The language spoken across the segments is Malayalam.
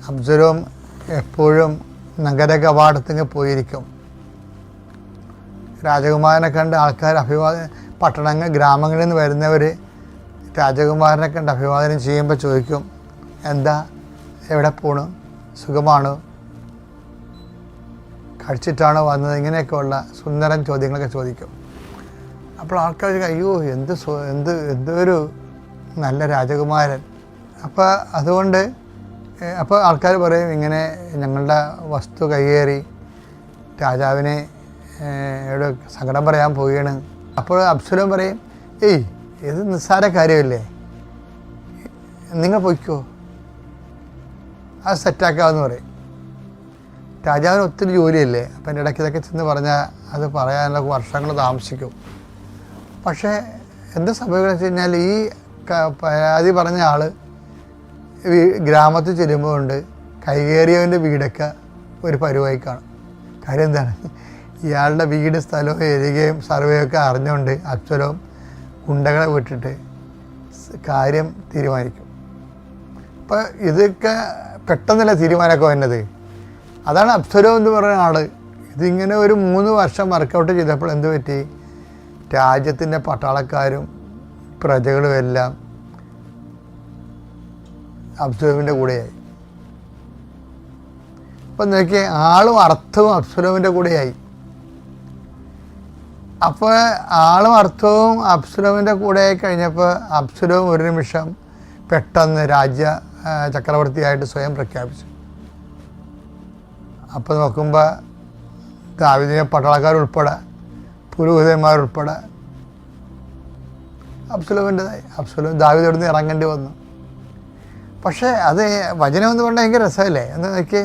അബ്സലോം എപ്പോഴും നഗര കവാടത്തിന് പോയിരിക്കും. രാജകുമാരനെ കണ്ട് ആൾക്കാർ പട്ടണങ്ങൾ ഗ്രാമങ്ങളിൽ നിന്ന് വരുന്നവർ രാജകുമാരനെ കണ്ട് അഭിവാദനം ചെയ്യുമ്പോൾ ചോദിക്കും, എന്താ, എവിടെ പോണു, സുഖമാണോ, കഴിച്ചിട്ടാണോ വന്നത്, ഇങ്ങനെയൊക്കെയുള്ള സുന്ദരൻ ചോദ്യങ്ങളൊക്കെ ചോദിക്കും. അപ്പോൾ ആൾക്കാർ അയ്യോ എന്തൊരു നല്ല രാജകുമാരൻ. അതുകൊണ്ട് ആൾക്കാർ പറയും, ഇങ്ങനെ ഞങ്ങളുടെ വസ്തു കയ്യേറി രാജാവിനെ സങ്കടം പറയാൻ പോവുകയാണ്. അപ്പോൾ അബ്സലോം പറയും, ഏയ് ഇത് നിസ്സാര കാര്യമല്ലേ, നിങ്ങൾ പൊയ്ക്കോ, അത് സെറ്റാക്കാമെന്ന് പറയും. രാജാവിന് ഒത്തിരി ജോലിയല്ലേ, അപ്പം എൻ്റെ ഇടയ്ക്ക് ഇതൊക്കെ ചെന്ന് പറഞ്ഞാൽ അത് പറയാനുള്ള വർഷങ്ങൾ താമസിക്കും. പക്ഷേ എന്ത് സംഭവിക്കുന്നത് വെച്ച് കഴിഞ്ഞാൽ ഈ പരാതി പറഞ്ഞ ആൾ ഗ്രാമത്തിൽ ചെല്ലുമ്പോൾ ഉണ്ട് കൈകേറിയവൻ്റെ വീടൊക്കെ ഒരു പരുവായി കാണും. കാര്യം എന്താണ്, ഇയാളുടെ വീട് സ്ഥലവും ഏരിയയും സർവേയൊക്കെ അറിഞ്ഞുകൊണ്ട് അബ്സലോം ഗുണ്ടകളെ വിട്ടിട്ട് കാര്യം തീരുമാനിക്കും. അപ്പോൾ ഇതൊക്കെ പെട്ടെന്നല്ല തീരുമാനമൊക്കെ വന്നത്. അതാണ് അബ്സലോം എന്ന് പറയുന്ന ആൾ. ഇതിങ്ങനെ ഒരു 3 വർഷം വർക്കൗട്ട് ചെയ്തപ്പോൾ എന്ത് പറ്റി, രാജ്യത്തിൻ്റെ പട്ടാളക്കാരും പ്രജകളും എല്ലാം അബ്സലോമിൻ്റെ കൂടെയായി. അപ്പം നോക്കിയാൽ ആളും അർത്ഥവും അബ്സലോമിൻ്റെ കൂടെയായി. അപ്പോൾ ആളും അർത്ഥവും അബ്സലോമിൻ്റെ കൂടെ ആയി കഴിഞ്ഞപ്പോൾ അബ്സലോം ഒരു നിമിഷം പെട്ടെന്ന് ചക്രവർത്തിയായിട്ട് സ്വയം പ്രഖ്യാപിച്ചു. അപ്പോൾ നോക്കുമ്പോൾ ദാവീദിനെ പട്ടാളക്കാരുൾപ്പെടെ പുരോഹിതന്മാരുൾപ്പെടെ അബ്സലോം ദാവീദോട് നിന്ന് ഇറങ്ങേണ്ടി വന്നു. പക്ഷേ അത് വചനം എന്ന് പറഞ്ഞാൽ ഭയങ്കര രസമല്ലേ. എന്ന് നോക്കി,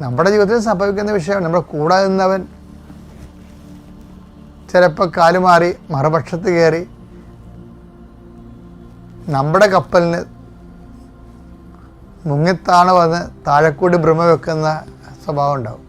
നമ്മുടെ ജീവിതത്തിൽ സംഭവിക്കുന്ന വിഷയമാണ്. നമ്മുടെ കൂടെ നിന്നവൻ ചിലപ്പോൾ കാലുമാറി മറുപക്ഷത്ത് കയറി നമ്മുടെ കപ്പലിന് മുങ്ങിത്താണ് വന്ന് താഴെക്കൂടി ഭ്രമ വെക്കുന്ന സ്വഭാവം ഉണ്ടാവും.